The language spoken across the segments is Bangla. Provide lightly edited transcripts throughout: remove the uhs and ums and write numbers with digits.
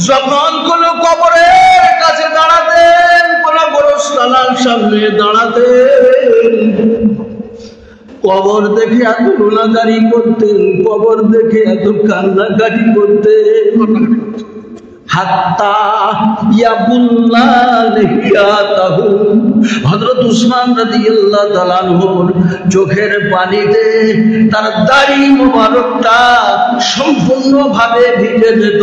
যখন কোন কবরের কাছে দাঁড়াতেন, কোন গোরস্থানের সামনে দাঁড়াতেন, কবর দেখে এত রোনাদারি করতেন, কবর দেখে এত কান্নাকাটি করতেন, হাত্তা ইয়াবুল্লাহ লিহিয়াতাহু। হযরত উসমান রাদিয়াল্লাহু তাআলা আনহুর চোখের পানিতে তার দাড়ি মোবারকটা সম্পূর্ণভাবে ভিজে যেত।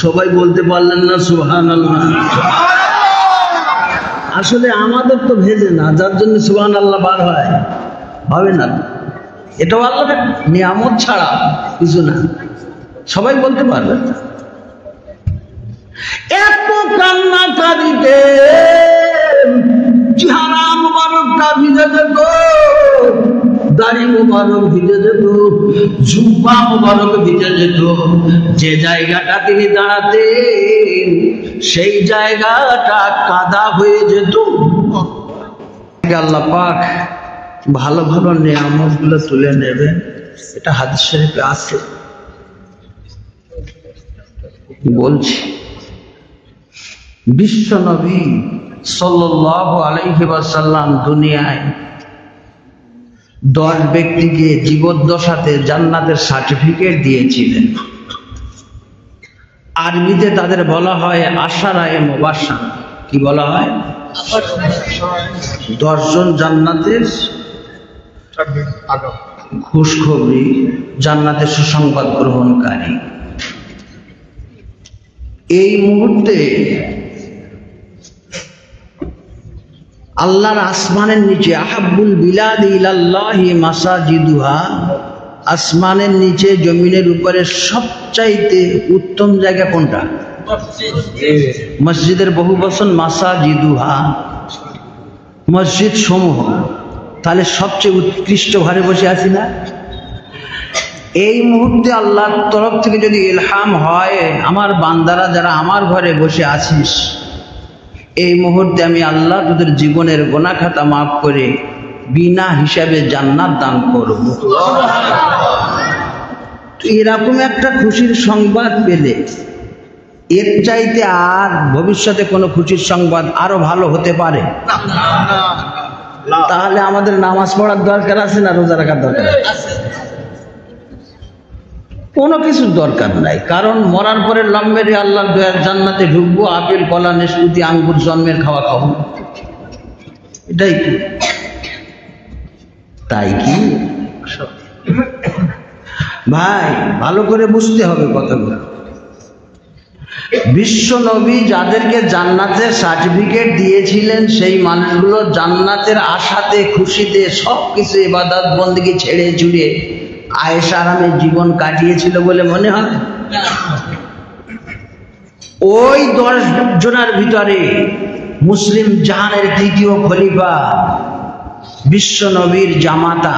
সবাই বলতে পারলেন না সুবহানাল্লাহ? আসলে আমাদের তো ভেজে না, যার জন্য সুবহানাল্লাহ বার হয়, হবে না। এটাও আল্লাহর নিয়ামত ছাড়া কিছু না। সবাই বলতে পারবেন না। এত কান্না কাঁদিতে চেহারা মুবারকটা ভিজে যেত, দাড়ি মুবারক ভিজে যেত, জুব্বা মুবারক ভিজে যেত। যে জায়গাটা তিনি দাঁড়াতেন সেই জায়গাটা কাদা হয়ে যেত। আল্লাহ পাক ভালো ভালো নিয়ামত গুলো তুলে নেবেন, এটা হাদিস শরীফে আছে। বলছি বিশ্ব নবী সাল্লাল্লাহু আলাইহি ওয়াসাল্লাম দুনিয়ায় 10 ব্যক্তিকে জীবদ্দশাতে জান্নাতের সার্টিফিকেট দিয়েছিলেন। আরবিতে তাদের বলা হয় আশারায়ে মুবাশশারা। কি বলা হয়? 10 জন জান্নাতের খুশখবরি, জান্নাতের সুসংবাদ গ্রহণকারী। এই মুহূর্তে আল্লাহর আসমানের নিচে আহাব্বুল বিলাদ ইলাল্লাহি মাসাজিদুহা, আসমানের নিচে জমিনের উপরে সবচাইতে উত্তম জায়গা কোনটা? মসজিদের বহু বচন মাসাজিদুহা, মসজিদ সমূহ। তাহলে সবচেয়ে উৎকৃষ্ট ঘরে বসে আছি না? এই মুহূর্তে আল্লাহর তরফ থেকে যদি ইলহাম হয়, আমার বান্দারা যারা আমার ঘরে বসে আছিস, এই মুহূর্তে আমি আল্লাহ তোদের জীবনের গুনাহ খাতা মাফ করে বিনা হিসাবে জান্নাত দান করব। এরকম একটা খুশির সংবাদ পেলে এর চাইতে আর ভবিষ্যতে কোনো খুশির সংবাদ আরো ভালো হতে পারে? তাহলে আমাদের নামাজ পড়ার দরকার আছে না রোজা রাখার দরকার আছে? কোনো কিছুর দরকার নাই, কারণ মরার পরে লম্বের আল্লাহর দয়ার জান্নাতে ঢুকবো, আপেল কলা নাশপাতি আঙ্গুর জন্মের খাওয়া খাবো, এটাই কি? তাই কি ভাই? ভালো করে বুঝতে হবে কথাগুলো। বিশ্ব নবী যাদেরকে জান্নাতের সার্টিফিকেট দিয়েছিলেন, সেই মানুষগুলো জান্নাতের আশাতে খুশিতে সবকিছু ইবাদত বন্দেগী ছেড়ে ছুড়ে আয়েশা আরামে জীবন কাটিয়েছিল বলে মনে হয়? ওই 10 জনের ভিতরে মুসলিম জাহানের তৃতীয় খলিফা বিশ্ব নবীর জামাতা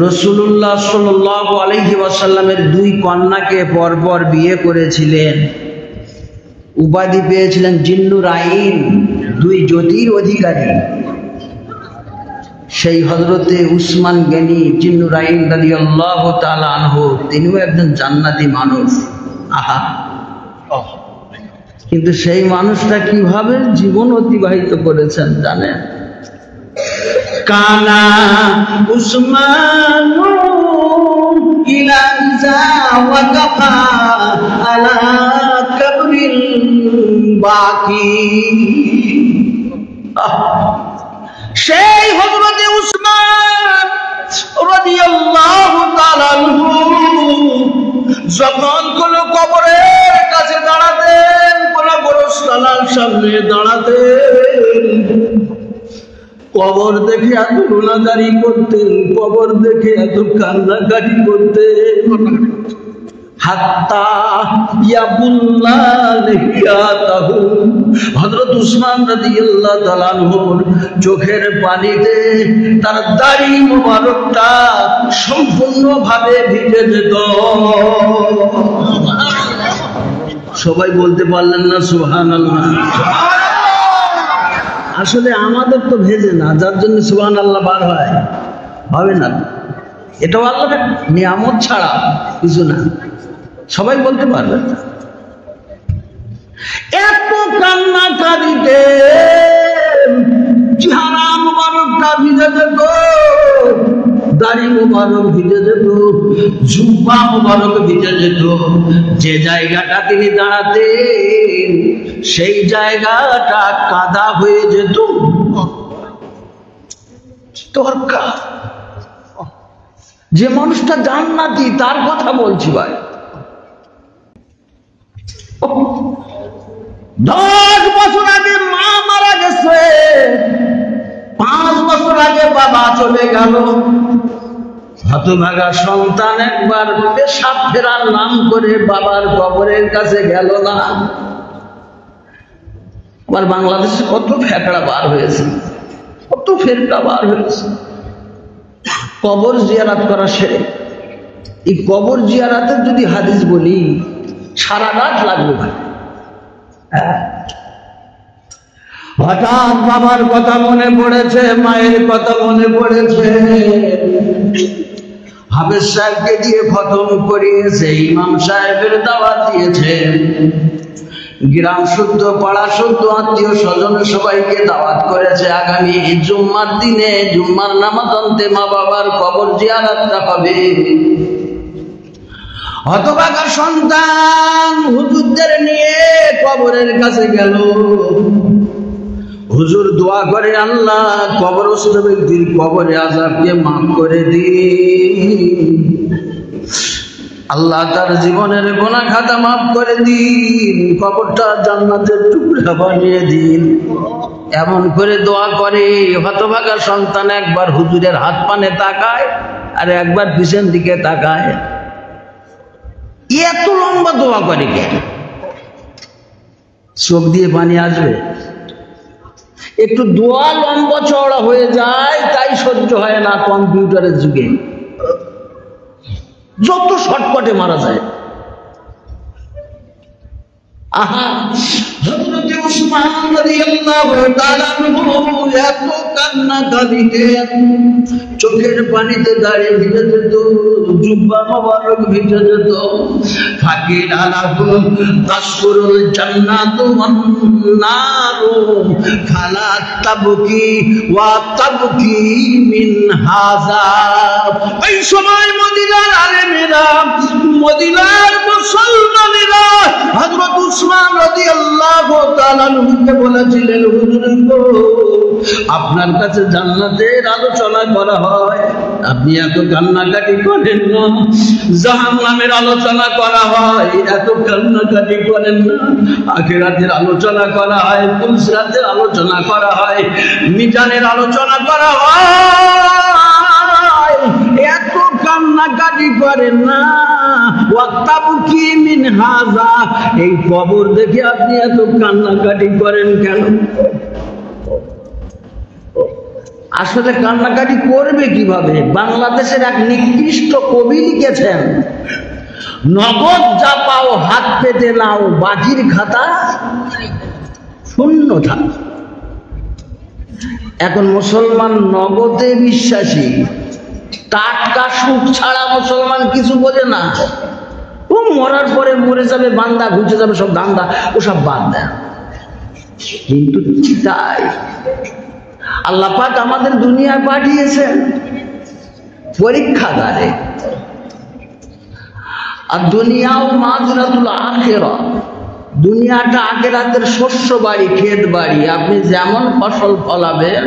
রাসূলুল্লাহ সাল্লাল্লাহু আলাইহি ওয়াসাল্লামের 2 কন্যাকে পরপর বিয়ে করেছিলেন। উপাধি পেয়েছিলেন জিন্নুর আইন, 2 জ্যোতির অধিকারী। সেই হযরতে উসমান গনি জিন্নুর আইন রাদিয়াল্লাহু তাআলা আনহু, তিনিও একজন জান্নাতি মানুষ। আহা, কিন্তু সেই মানুষটা কিভাবে জীবন অতিবাহিত করেছেন জানেন? কানা উসমানু ইলা ইযা ওয়াকাফা আলা কবরিল বাকি। সেই হযরতে উসমান রাদিয়াল্লাহু তাআলা আনহু যখন কোন কবরের কাছে দাঁড়াতেন, কোন গোরস্থানের সামনে দাঁড়াতেন, কবর দেখে এত রোনাদারি করতেন, কবর দেখে এত কান্নাকাটি করতেন, হাত্তা ইয়াবুল্লাহ লিহিয়াতাহু। হযরত উসমান রাদিয়াল্লাহু তাআলা আনহুর চোখের পানিতে তার দাড়ি মোবারকটা সম্পূর্ণভাবে ভিজে যেত। সবাই বলতে পারলেন না সুবহানাল্লাহ? আসলে আমাদের তো ভেজে না, যার জন্য সুবহানাল্লাহ বার হয়, হবে না। এটাও আল্লাহর নিয়ামত ছাড়া কিছু না, সবাই বলতে পারবে। এত কান্নাকারিতে চেহারা মুবারকটা ভিজে যেত, দাড়ি মুবারক ভিজে যেত, জুব্বা মুবারক ভিজে যেত। যে জায়গাটা তিনি দাঁড়াতেন সেই জায়গাটা কাদা হয়ে যেত। দরকার যে মানুষটা জান্নাতি তার কথা বলছি ভাই। 10 বছর আগে মা মারা গেছে, 5 বছর আগে বাবা চলে গেল। হতভাগা সন্তান একবার পেশাব ফেরার নাম করে বাবার কবরের কাছে গেল না। আবার বাংলাদেশে কত ফেকড়া বার হয়েছে, কত ফেরকা বার হয়েছে। কবর জিয়ারাত করা সেরে, এই কবর জিয়ারাতের যদি হাদিস বলি সারা রাত লাগবে ভাই। হঠাৎ বাবার কথা মনে পড়েছে, মায়ের কথা মনে পড়েছে। হাফেজ সাহেবকে দিয়ে খতম করিয়েছে, ইমাম সাহেবের দাওয়াত দিয়েছে, গ্রাম শুদ্ধ পাড়া শুদ্ধ আত্মীয় স্বজন সবাইকে দাওয়াত করেছে। আগামী জুম্মার দিনে জুম্মার নামাজ আনতে মা বাবার কবর জিয়ারতটা হবে। হতভাগা সন্তান হুজুরদের নিয়ে কবরের কাছে গেল। হুজুর দোয়া করে, আল্লাহ কবরস্থ ব্যক্তির কবরে আযাবকে মাফ করে দিন, আল্লাহ তার জীবনের গুনাহ খাতা মাফ করে দিন, কবরটা জান্নাতের টুকরা বানিয়ে দিন। এমন করে দোয়া করে। হতভাগা সন্তান একবার হুজুরের হাত পানে তাকায় আর একবার পিছন দিকে তাকায়। এত লম্বা দোয়া করে কেন? চোখ দিয়ে পানি আসবে। একটু দোয়া লম্বা চওড়া হয়ে যায় তাই সহ্য হয় না কম্পিউটারের যুগে। যত শর্টকাটে মারা যায়। আহা, হযরত উসমান রাদিয়াল্লাহু তাআলা এত কান্না কাঁদিতে, চোখের পানিতে দাঁড়িয়ে ভিজে যেত, জুব্বা মোবারক ভিজে যেত। ফাকির আলাকুম তাসকুরুল জান্নাতু ওয়ান নারু ফালা তাবকি ওয়া তাবকি মিন হাযা। এই সময় মদিনার আলেমেরা, মদিনার মুসলমানেরা হযরত উসমান রাদিয়াল্লাহু তাআলা আনহুকে বলেছিলেন, হুজুর গো, আপনার কাছে জান্নাতের আলোচনা করা হয়, আপনি এত কান্নাকাটি করেন না। জাহান্নামের আলোচনা করা হয়, এত কান্নাকাটি করেন না। আখিরাতের আলোচনা করা হয়, পুলসিরাতের আলোচনা করা হয়, মিজানের আলোচনা করা হয়, এত কান্নাকাটি করেন না। ওয়াতাবকি মিন হাযা, এই কবর দেখে আপনি এত কান্নাকাটি করেন কেন? আসলে কান্নাকাটি করবে কিভাবে? বাংলাদেশের এক নিকৃষ্ট কবি লিখেছেন, নগদ যা পাও হাত পেতে নাও, বাজির খাতা শূন্য থাক। এখন মুসলমান নগদে বিশ্বাসী, টাটকা সুখ ছাড়া মুসলমান কিছু বোঝে না। ও মরার পরে মরে যাবে, বান্দা ঘুচে যাবে, সব দান্দা ওসব বাদ দেয়। কিন্তু তাই আল্লাহ পাক আমাদের দুনিয়ায় পাঠিয়েছেন পরীক্ষাগারে। আর দুনিয়াও মাজরাতুল আখিরা, দুনিয়াটা আখিরাতের শস্য বাড়ি, ক্ষেত বাড়ি। আপনি যেমন ফসল ফলাবেন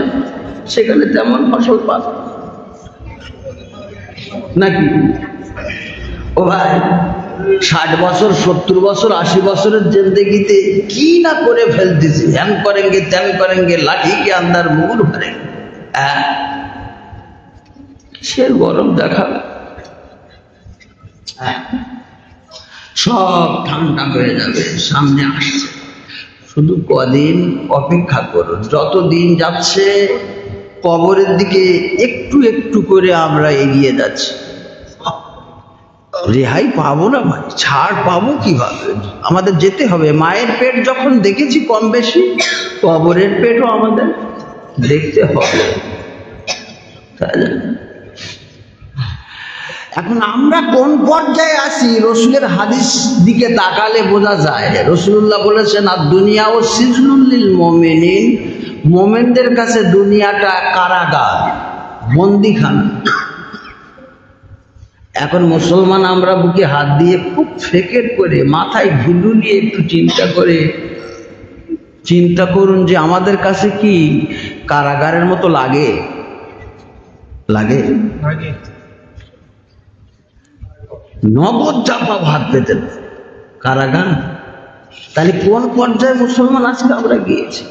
সেখানে তেমন ফসল পাবেন নাকি? ও ভাই, 60 বছর 70 বছর 80 বছরের জিন্দেগিতে কি না করে ফেলতেছি, হ্যান করেঙ্গে ত্যান করেঙ্গে, লাঠি কে আন্দার মুগুর ভরে। সে গরম দেখাবে, সব ঠান্ডা হয়ে যাবে, সামনে আসছে। শুধু কদিন অপেক্ষা করুন। যত দিন যাচ্ছে কবরের দিকে একটু একটু করে আমরা এগিয়ে যাচ্ছি। রেহাই পাবো না ভাই, ছাড় পাবো কিভাবে? আমাদের যেতে হবে। মায়ের পেট যখন দেখেছি কম বেশি, কবরের পেটও আমাদের দেখতে হবে। এখন আমরা কোন পর্যায়ে আছি রসুলের হাদিস দিকে তাকালে বোঝা যায়। রসুল্লাহ বলেছেন আর দুনিয়া ও সিজনুল মুমিনিন, মোমেনদের কাছে দুনিয়াটা কারাগার, বন্দিখানা। এখন মুসলমান আমরা বুকে হাত দিয়ে খুব ফেকেট করে মাথায় ঘুলু নিয়ে একটু চিন্তা করুন যে আমাদের কাছে কি কারাগারের মতো লাগে? নগদ চাপা ভাত পেতেন কারাগার। তাহলে কোন পর্যায়ে মুসলমান আজকে আমরা গিয়েছি?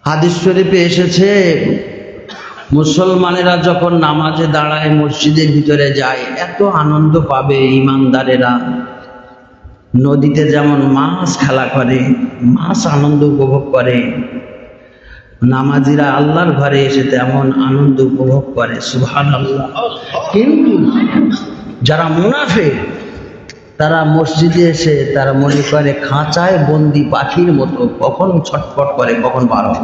হাদিস শরীফে এসেছে মুসলমানেরা যখন নামাজে দাঁড়ায়, মসজিদের ভিতরে যায়, এত আনন্দ পাবে ইমানদারেরা। নদীতে যেমন মাছ খেলা করে, মাছ আনন্দ উপভোগ করে, নামাজিরা আল্লাহর ঘরে এসে তেমন আনন্দ উপভোগ করে। সুবহানাল্লাহ। কিন্তু যারা মুনাফিক তারা মসজিদে এসে তারা মনে করে খাঁচায় বন্দি পাখির মতো, কখন ছটফট করে কখন বার হয়।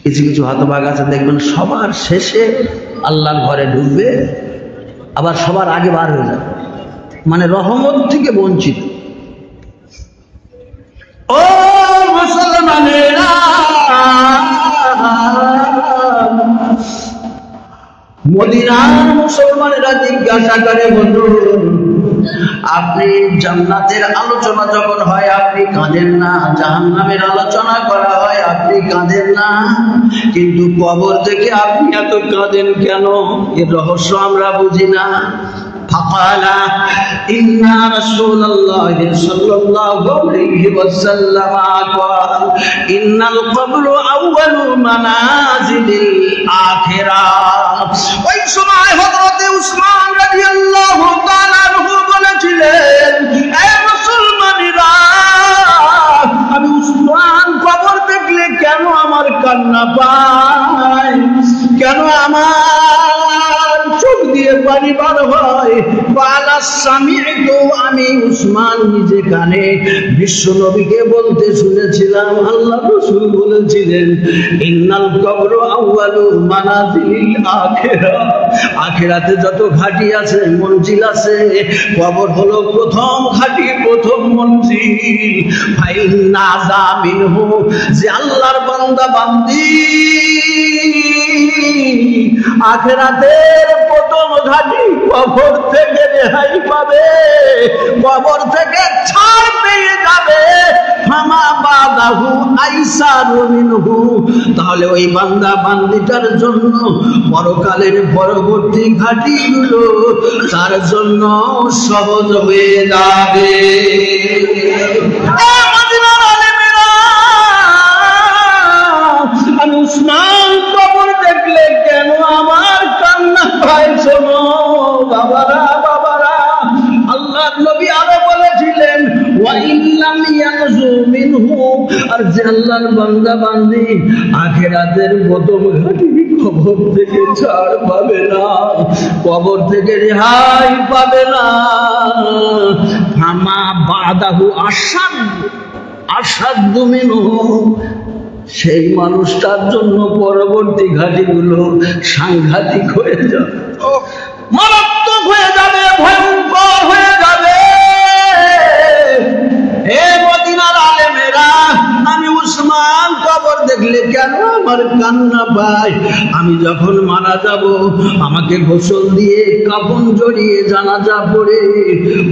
কিছু কিছু হতভাগ আছে দেখবেন সবার শেষে আল্লাহর ঘরে ঢুকবে, আবার সবার আগে বার হয়ে যাবে, মানে রহমত থেকে বঞ্চিত। ও মুসলমানেরা, মদিনার মুসলমানেরা জিজ্ঞাসা করে, বলুন আপনি জান্নাতের আলোচনা যখন হয় আপনি কাঁদেন না, জাহান্নামের আলোচনা করা হয় আপনি কাঁদেন না, কিন্তু কবর থেকে আপনি এত কাঁদেন কেন? এর রহস্য আমরা বুঝি না। فقال إن رسول الله صلى الله عليه وسلم قال إن القبر أول منازل الآخرة। ওই সময় হযরত উসমান রাদিয়াল্লাহু তাআলা আনহু বলেছিলেন, হে মুসলমানেরা, আমি উসমান কবর দেখলে কেন আমার কান্না পায়, কেন আমার চোখ দিয়ে পানি বার হয়? বালা সামি'তু, আমি উসমান নিজে কানে বিশ্ব নবীকে বলতে শুনেছিলাম, আল্লাহ রাসূল বলেছিলেন, ইন্নাল কবরু আউয়ালু মানাজিলিল আখিরা, আখিরাতে যত ঘাটি আছে, মঞ্জিল আছে, কবর হলো প্রথম ঘাটি, প্রথম মঞ্জিল। ফাইন্না যামিনহু, যে আল্লাহর বান্দা বান্দি আখিরাতের প্রথম ঘাটি কবর থেকে রেহাই পাবে, কবর থেকে ছাড় পেয়ে যাবে, ফামা বাদাহু আইসারু মিনহু, তাহলে ওই বান্দা বান্দিটার জন্য পরকালের পরবর্তী ঘাটিগুলো তার জন্য সহজ হয়ে যাবে। আমি উসমান কবর দেখলে কেন আমার কান্না পায়? শোনো বাবারা, আল্লাহর নবী আরো বলেছিলেন, ওয়া ইল্লাম ইয়ানজু মিনহু, আর যে আল্লাহর বান্দা বান্দি আখিরাতের প্রথম ঘাটি কবর থেকে ছাড় পাবে না, কবর থেকে রেহাই পাবে না, ফামা বাদাহু আসাদ্দু মিনহু, সেই মানুষটার জন্য পরবর্তী ঘাটিগুলো সাংঘাতিক হয়ে যাবে, মারাত্মক হয়ে যাবে, ভয়ঙ্কর হয়ে যাবে। হে মদিনার আলেমেরা, আমি উসমান কবর দেখলে কেন আমার কান্না পায়? আমি যখন মারা যাব, আমাকে গোসল দিয়ে কাফন জড়িয়ে জানাজা পড়ে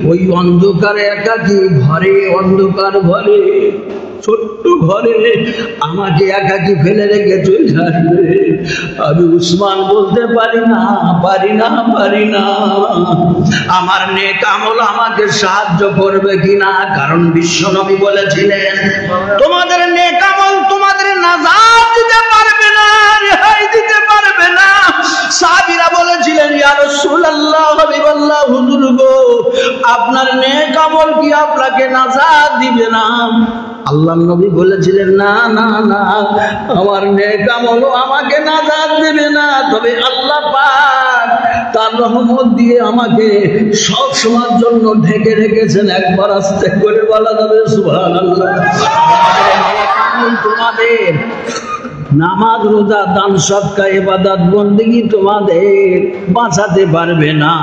ওই অন্ধকারে একাকী ঘরে, অন্ধকার ঘরে, ছোট্ট ঘরে আমাকে একাকী ফেলে রেখে চলে আসবে, আমি উসমান বলতে পারি না আমার নেক আমল আমাকে সাহায্য করবে কিনা। কারণ বিশ্বনবী বলেছিলেন, তোমাদের নেক আমল তোমাদের নাজাত দিতে পারবে না, রেহাই দিতে পারবে না। সাহাবীরা বলেছিলেন, ইয়া রাসূলুল্লাহ, হাবিবাল্লাহ, হুজুর গো, আপনার নেক আমল কি আপনাকে নাজাত দিবে না? আল্লাহর নবী বলেছিলেন, না না না, আমার নেক আমল আমাকে নাজাত দেবে না, তবে আল্লাহ পাক তার রহমত দিয়ে আমাকে সব সময়ের জন্য ঢেকে রেখেছেন। একবার আস্তে করে বলা যাবে সুবহানাল্লাহ। তোমাদের নামাজ রোজা দান সদকা ইবাদত বন্দেগী তোমাদের বাঁচাতে পারবে না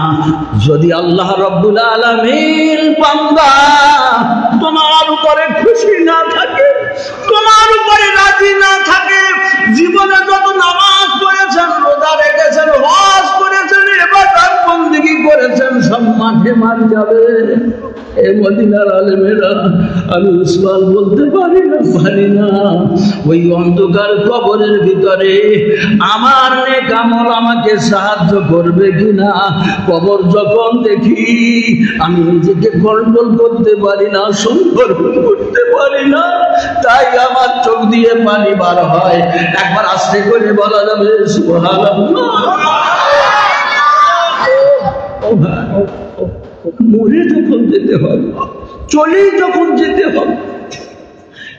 যদি আল্লাহ রাব্বুল আলামিন বান্দা তোমার উপরে খুশি না থাকে, তোমার উপরে রাজি না থাকে। জীবনে যত নামাজ পড়েছেন, রোজা রেখেছেন, হজ করেছেন, ইবাদত বন্দেগী করেছেন, সব মাঠে মার যাবে। এ মদিনার আলেমেরা, আমি উসমান বলতে পারি না ওই অন্ধকার কবরের ভিতরে আমার নেক আমল আমাকে সাহায্য করবে কিনা। কবর যখন দেখি আমি নিজেকে কন্ট্রোল করতে পারি না, সংবরণ করতে পারি না, তাই আমার চোখ দিয়ে পানি বার হয়। একবার আস্তে করে বলা যাবে সুবহানাল্লাহ। মরে যখন যেতে হবে, চলেই যখন যেতে হবে।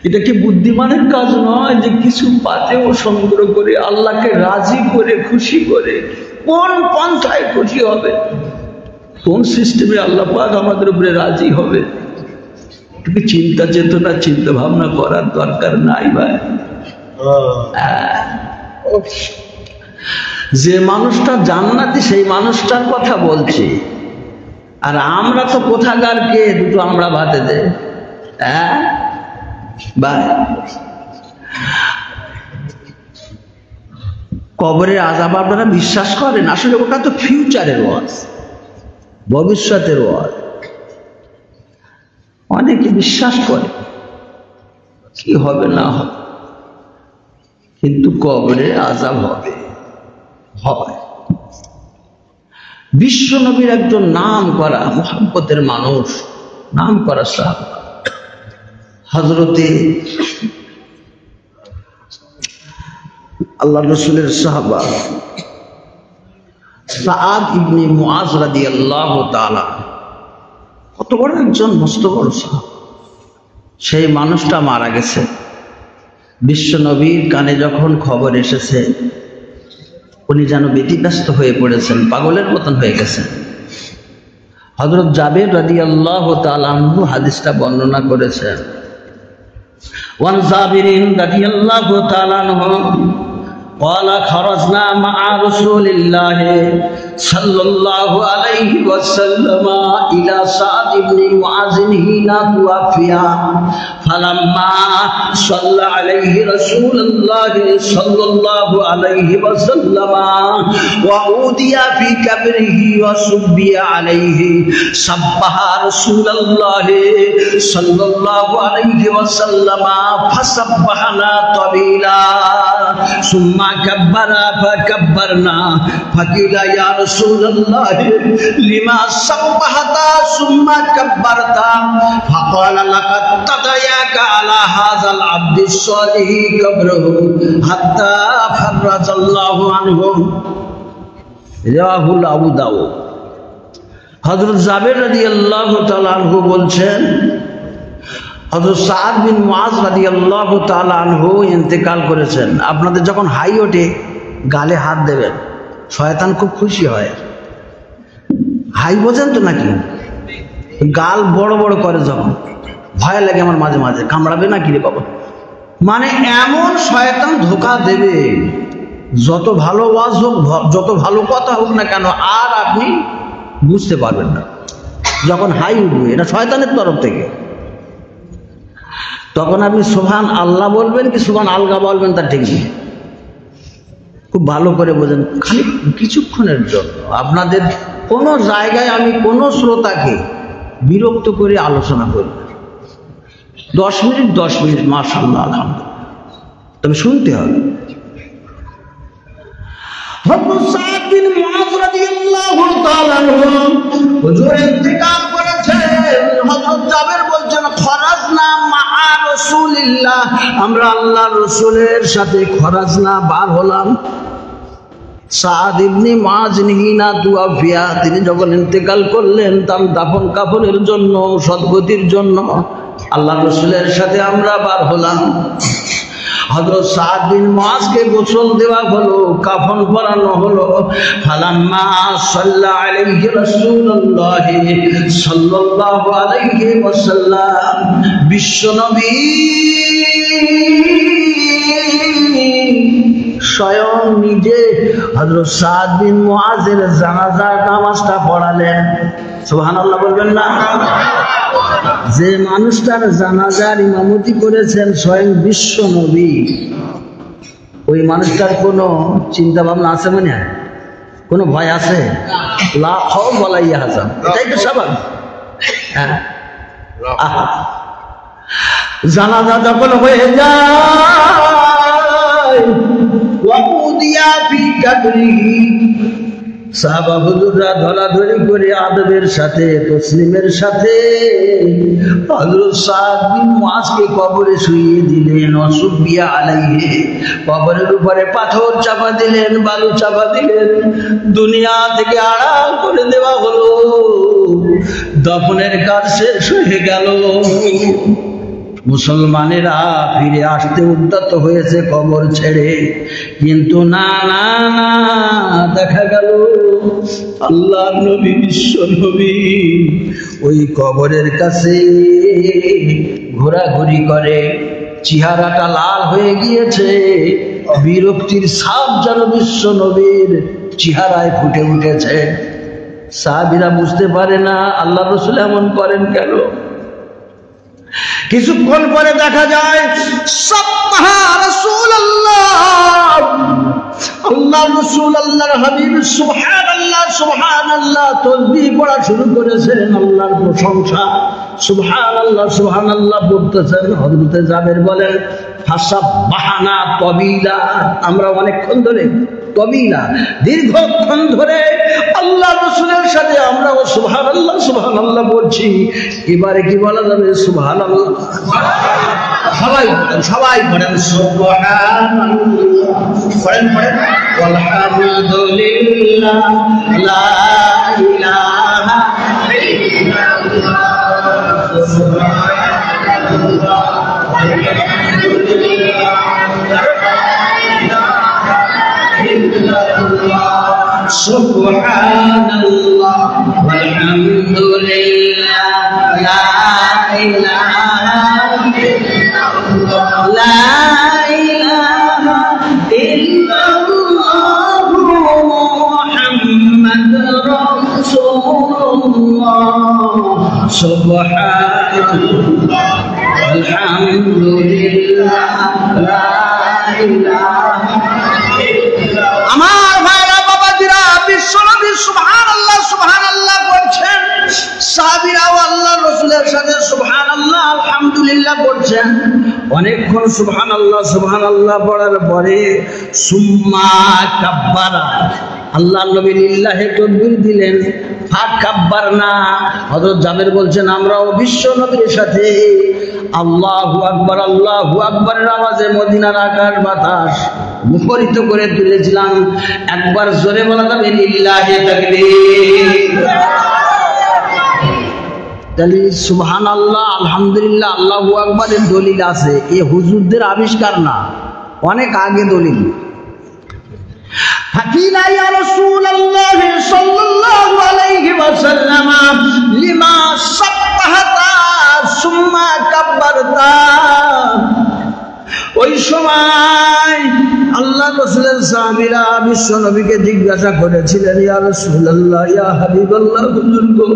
এটা কি বুদ্ধিমানের কাজ নয় যে কিছু পাতেও সংগ্রহ করে আল্লাহকে রাজি করে খুশি করে কোন পন্থায় খুশি হবে, কোন সিস্টেমে আল্লাহ পাক আমাদের উপরে রাজি হবে? তুমি চিন্তা চেতনা চিন্তা ভাবনা করার দরকার নাই ভাই। যে মানুষটা জান্নাতি সেই মানুষটার কথা বলছি, আর আমরা তো কোথাকার কে দুটো আমরা ভাতে দে। কবরের আযাব আপনারা বিশ্বাস করেন? আসলে ওটা তো ফিউচারের ওয়াজ, ভবিষ্যতের ওয়াজ। অনেকে বিশ্বাস করে কি হবে না হবে, কিন্তু কবরে আযাব হবে, হয়। বিশ্ব নবীর একজন নাম করা মুহাব্বতের মানুষ, নাম করা সাহাবা হযরতে আল্লাহ রাসূলের সাহাবা সাআদ ইবনে মুআজ রাদিয়াল্লাহু তাআলা, কত বড় একজন মস্ত বড় সাহাবা। সেই মানুষটা মারা গেছে। বিশ্ব নবীর কানে যখন খবর এসেছে, উনি যেন ব্যতিব্যস্ত হয়ে পড়েছেন, পাগলের মতন হয়ে গেছেন। হযরত জাবের রাদিয়াল্লাহু তাআলা আনহু হাদিসটা বর্ণনা করেছেন। ওয়ান জাবিরিন রাদিয়াল্লাহু তাআলা আনহু قال خرجنا مع رسول الله صلى الله عليه وسلم إلى سعد بن معاذ حين توفي فلما صلى عليه رسول الله صلى الله عليه وسلم وأودي في قبره وصبي عليه سبح رسول الله صلى الله عليه وسلم فسبحنا طويلا ثم كبر فكبرنا فقيل يا رسول الله لما سبحت ثم كبرت فقال لقد تضيق على هذا العبد الصالح قبره حتى فرج الله عنه رواه আবু দাউদ। হযরত জাবের রাদিয়াল্লাহু তাআলা আনহু বলছেন, হযরত সাআদ বিন মুআজ রাদিয়াল্লাহু তাআলা আনহু ইন্তেকাল করেছেন। আপনাদের যখন হাই ওঠে গালে হাত দেবেন, শয়তান খুব খুশি হয়। হাই বোঝেন তো নাকি? গাল বড় বড় করে যখন, ভয় লাগে আমার মাঝে মাঝে, কামড়াবে না কি রে বাবা। মানে এমন শয়তান ধোঁকা দেবে, যত ভালো ওয়াজ হোক, যত ভালো কথা হোক না কেন, আর আপনি বুঝতে পারবেন না যখন হাই উঠবে। এটা শয়তানের তরফ থেকে। তখন আপনি সুবহান আল্লাহ বলবেন কি সুবহান আলগা বলবেন তা ঠিক নেই। খুব ভালো করে বোঝেন। খালি কিছুক্ষণের জন্য আপনাদের কোনো জায়গায় আমি কোনো শ্রোতাকে বিরক্ত করে আলোচনা করি, 10 মিনিট মাশাআল্লাহ আলহামদুলিল্লাহ, তবে শুনতে হবে। হযরত সাআদ বিন মুআজ রাদিয়াল্লাহু তাআলা হুজুর ইন্তেকাল করেছেন। হযরত জাবের বলছেন, খরাজনা মা রাসূলিল্লাহ, আমরা আল্লাহর রাসূলের সাথে খরাজনা বার হলাম। সাআদ ইবনে মুআজ হিনা তুওয়াফিয়া, তিনি যখন ইন্তেকাল করলেন, তার দাফন কাফনের জন্য, সদ্গতির জন্য আল্লাহর রাসূলের সাথে আমরা বার হলাম। হযরত সাআদ বিন মুআজকে গোসল দেওয়া হলো, কাফন পরানো হলো। ফালাম্মা সাল্লা আলাইহি রাসূলুল্লাহ সাল্লাল্লাহু আলাইহি ওয়াসাল্লাম, বিশ্বনবী স্বয়ং নিজে হযরত সাদ বিন মুআজের জানাজার নামাজটা পড়ালেন। সুবহানাল্লাহ বলবেন না? যে মানুষটার জানাজার ইমামতি করেছেন স্বয়ং বিশ্ব নবী, ওই মানুষটার কোনো চিন্তা ভাবনা আছে মনে হয়? কোনো ভয় আছে? লা খাওফ ওয়ালা ইয়াহজান, এটাই তো স্বাভাবিক। হ্যাঁ, জানাজা যখন হয়ে যায়, ওয়াকুদিয়া ফি কাবরিহি, সাহাবা হুজুররা ধরাধরি করে আদবের সাথে তসলিমের সাথে হযরত সাদ বিন মুআজকে কবরে শুইয়ে দিলেন। ওয়াসুবিয়া আলাইহি, কবরের উপরে পাথর চাপা দিলেন, বালু চাপা দিলেন, দুনিয়া থেকে আড়াল করে দেওয়া হলো। দফনের কাজ শেষ হয়ে গেল। মুসলমানেরা ফিরে আসতে উদ্যত হয়েছে কবর ছেড়ে, কিন্তু না না না, দেখা গেল আল্লাহর নবী, বিশ্ব নবী ওই কবরের কাছে ঘোরাঘুরি করে। চেহারাটা লাল হয়ে গিয়েছে, বিরক্তির ছাপ যেন বিশ্ব নবীর চেহারায় ফুটে উঠেছে। সাহাবীরা বুঝতে পারে না আল্লাহ রাসূল এমন করেন কেন। কিছুক্ষণ পরে দেখা যায় সাব্বাহা রাসূলুল্লাহ, আল্লাহ রাসূল আল্লাহর হাবিব সুবহানাল্লাহ সুবহানাল্লাহ তাসবিহ পড়া শুরু করেছেন, আল্লাহর প্রশংসা, সুবহানাল্লাহ সুবহানাল্লাহ বলতেছেন। হযরত জাবের বলেন ফাসাব্বাহানা তাবিলা, আমরা অনেকক্ষণ ধরে, তাবিলা দীর্ঘক্ষণ ধরে আল্লাহ রাসূলের সাথে আমরাও সুবহানাল্লাহ সুবহানাল্লাহ বলছি। এবারে কি বলা যাবে? সুবহানাল্লাহ। সবাই পড়েন, সবাই পড়েন সুবহানাল্লাহ, পড়েন পড়েন, আলহামদুলিল্লাহ, লা ইলাহা ইল্লাল্লাহ, সুবহানাল্লাহ, সুবহানাল্লাহ, আলহামদুলিল্লাহ, লা ইলাহা ইল্লাল্লাহ, লা ইলাহা ইল্লাল্লাহ, মুহাম্মাদুর রাসূলুল্লাহ, সুবহানাল্লাহ, আলহামদুলিল্লাহ, লা ইলাহা ইল্লাল্লাহ। আমার ভাইরা বাবাজিরা, বিশ্বনবী সুবহানাল্লাহ সুবহানাল্লাহ বলছেন, সাহাবীরাও আল্লাহর রাসূলের সাথে সুবহানাল্লাহ আলহামদুলিল্লাহ বলছেন। অনেকক্ষণ সুবহানাল্লাহ সুবহানাল্লাহ পড়ার পরে সুম্মা কাব্বারা, আল্লাহ নবী লিল্লাহি তাকবীর দিলেন। ফাকাব্বারনা, হযরত জাবের বলছেন আমরাও বিশ্ব নবীর সাথে আল্লাহু আকবার আল্লাহু আকবারের আওয়াজে মদিনার আকাশ বাতাস মুখরিত করে তুলেছিলাম। একবার জোরে বলা যাবে লিল্লাহি তাকবীর। তাহলে সুবহানাল্লাহ আলহামদুলিল্লাহ আল্লাহু আকবারের দলিল আছে, এ হুজুরদের আবিষ্কার না, অনেক আগে দলিল। হাকিনা ইয়া রাসূলুল্লাহ সাল্লাল্লাহু আলাইহি ওয়াসাল্লাম লিমা সাব্বাহাতা সুম্মা কাব্বারতা। ওই সময় আল্লাহ রাসূলের সাহাবীরা বিশ্ব নবীকে জিজ্ঞাসা করেছিলেন, ইয়া রাসূলুল্লাহ, ইয়া হাবিবাল্লাহ, হুজুর গো,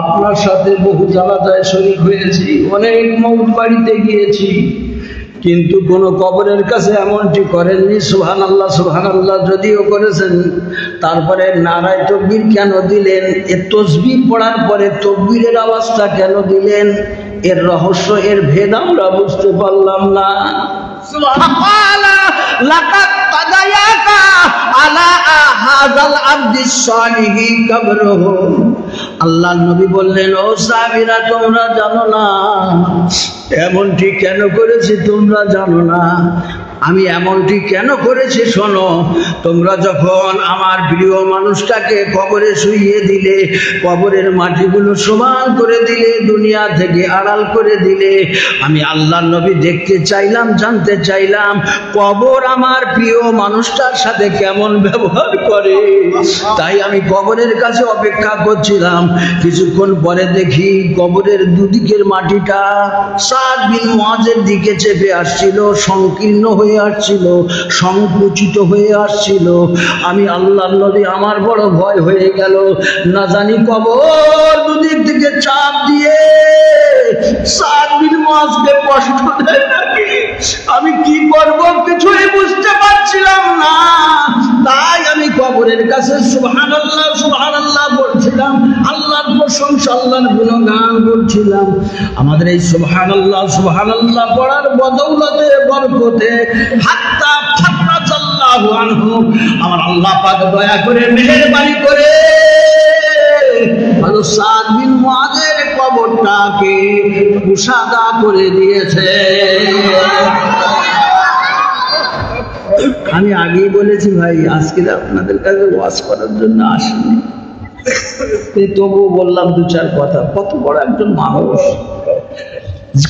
আপনার সাথে বহু জানাজায় শরীক হয়েছি, অনেক মওত বাড়িতে গিয়েছি, কিন্তু কোন কবরের কাছে এমনটি করেননি। সুবহানাল্লাহ সুবহানাল্লাহ যদিও করেছেন, তারপরে নারায়ে তাকবীর কেন দিলেন? এ তাসবিহ পড়ার পরে তাকবীরের আওয়াজটা কেন দিলেন? এর রহস্য, এর ভেদ আমরা বুঝতে পারলাম না। সুবহানাল্লাহ, লাকাদ তাদায়াকা আলা হাযাল আবদিস সালিহি কবরুহু। আল্লাহ নবী বললেন, ও সাহাবীরা, তোমরা জানো না এমনটি কেন করেছি? তোমরা জানো না আমি এমনটি কেন করেছি? শোনো, তোমরা যখন আমার প্রিয় মানুষটাকে কবরে শুইয়ে দিলে, কবরের মাটিগুলো সমান করে দিলে, দুনিয়া থেকে আড়াল করে দিলে, আমি আল্লাহ নবী দেখতে চাইলাম, জানতে চাইলাম কবর আমার প্রিয় মানুষটার সাথে কেমন ব্যবহার করে। তাই আমি কবরের কাছে অপেক্ষা করছিলাম। কিছুক্ষণ পরে দেখি কবরের দুদিকের মাটিটা সাদ বিন মুআজের দিকে চেপে আসছিল, সংকীর্ণ হয়ে হয়ে আসছিল, সংকুচিত হয়ে আসছিল। আমি আল্লাহর নবী, আমার বড় ভয় হয়ে গেল, না জানি কবর দুদিক থেকে চাপ দিয়ে সাদ বিন মুআজকে কষ্ট দেয় নাকি। আমি কি করব কিছুই বুঝতে পারছিলাম না। তাই আমি কবরের কাছে সুবহানাল্লাহ সুবহানাল্লাহ বলছিলাম, আল্লাহর প্রশংসা, আল্লাহর গুণগান বলছিলাম। আমাদের এই সুবহানাল্লাহ সুবহানাল্লাহ পড়ার বদৌলতে, বরকতে হাত্তা ফারাজাল্লাহু আনহু, আমার আল্লাহ পাক দয়া করে মেহেরবানি করে হযরত সাদ বিন মুআজের কবরটাকে মুসাদা করে দিয়েছে। আমি আগেই বলেছি ভাই, আজকে আপনাদের কাছে ওয়াজ করার জন্য আসিনি, তবুও বললাম দু চার কথা। কত বড় একজন মানুষ,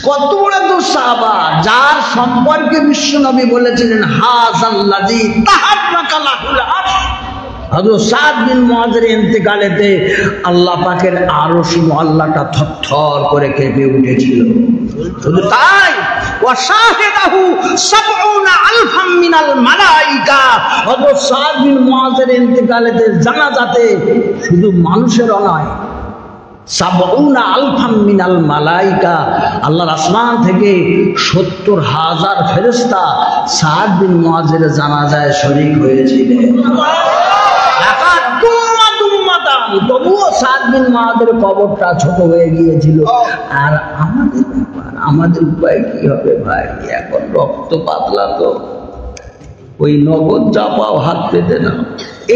কত বড় একজন সাহাবা, যার সম্পর্কে বিশ্বনবী বলেছিলেন হাযাল্লাযী তাহাররাকা লাহুল আরশ। হযরত সাদ বিন মুআজের ইন্তেকালেতে আল্লাহ পাকের আরশ মুআল্লাটা থরথর করে কেঁপে উঠেছিল। শুধু তাই, ওয়া শাহিদাহু ৭০,০০০ মিনাল মালায়েকা। হযরত সাদ বিন মুআজের ইন্তেকালেতে জানাজাতে শুধু মানুষেরও নয়, ৭০,০০০ মিনাল মালায়েকা, আল্লাহর আসমান থেকে ৭০,০০০ ফেরেশতা সাদ বিন মুআজের জানাজায় শরীক হয়েছিলেন। তবুও সাদ বিন মুআজের কবরটা ছোট হয়ে গিয়েছিল। আর আমাদের উপায় কি হবে ভাই? এখন রক্ত পাতলা, তো ওই নগদ চাপাও হাত পেতে না,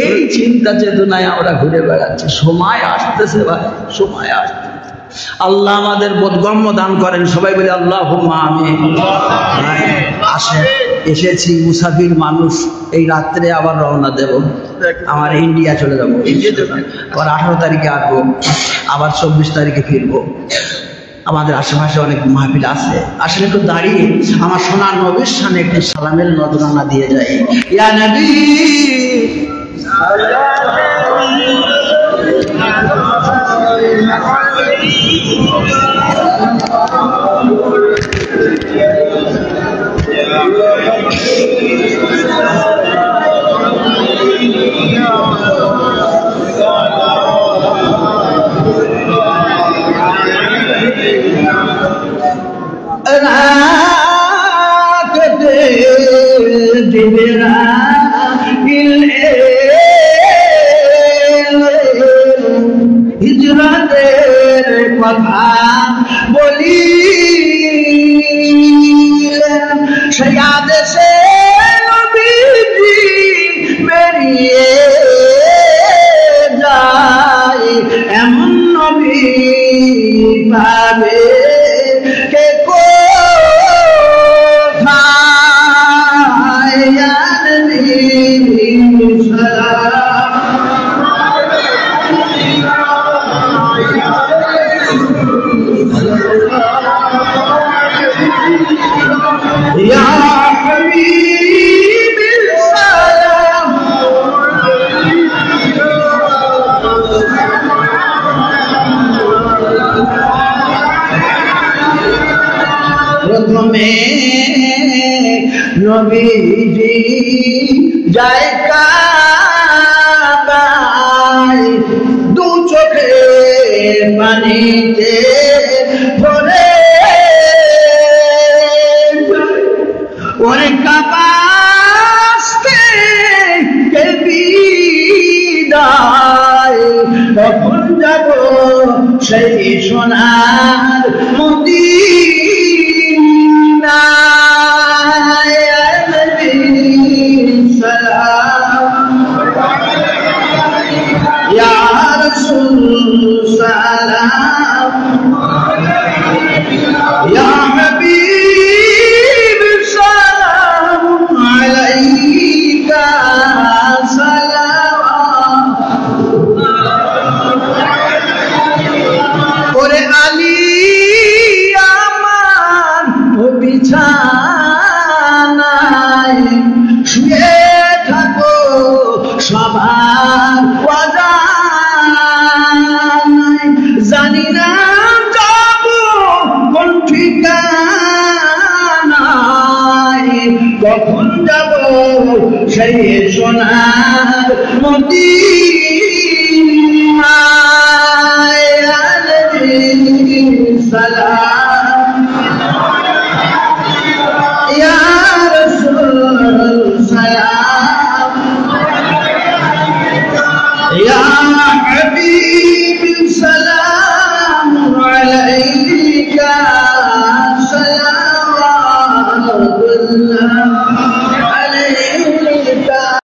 এই চিন্তা চেতনায় আমরা ঘুরে বেড়াচ্ছি। সময় আসতেছে ভাই, সময় আসতেছে। আল্লাহ আমাদের বোধগম্য দান করেন, সবাই বলে আল্লাহুম্মা আমিন। আসে এসেছি মুসাফির মানুষ, এই রাত্রে আবার রওনা দেব, আমার ইন্ডিয়া চলে যাবো। আবার 18 তারিখে আসবো, আবার 24 তারিখে ফিরবো। আমাদের আশেপাশে অনেক মাহফিল আছে, আসলে একটু দাঁড়িয়ে আমার সোনার নবীর সামনে একটি সালামের নজরানা দিয়ে যাই। ইয়া নবী হিজরতের কথা বলি, সেই আদেশে নবীজি বেরিয়ে যায়। এমন নবী পাবে কে কোথায়? ইয়া নবী সালাম। يا حبيبي السلام প্রথমে নবীজি যায় কাবায়, দু চোখে পানিতে ভরে ওরে কাবাস্তে কে বিদায়। কখন যাব সেই সোনার মদিনায়? ইয়া নবী সালাম, ইয়া রাসূল সালাম, ইয়া হাবিব সালাম আলাইকা সালাম। ওরে আলী আমার বিছানায় শুয়ে থাকো সবার অজানায়, জানি না যাব কোন ঠিকানায়, কখন যাব সেই সোনার মদিনা।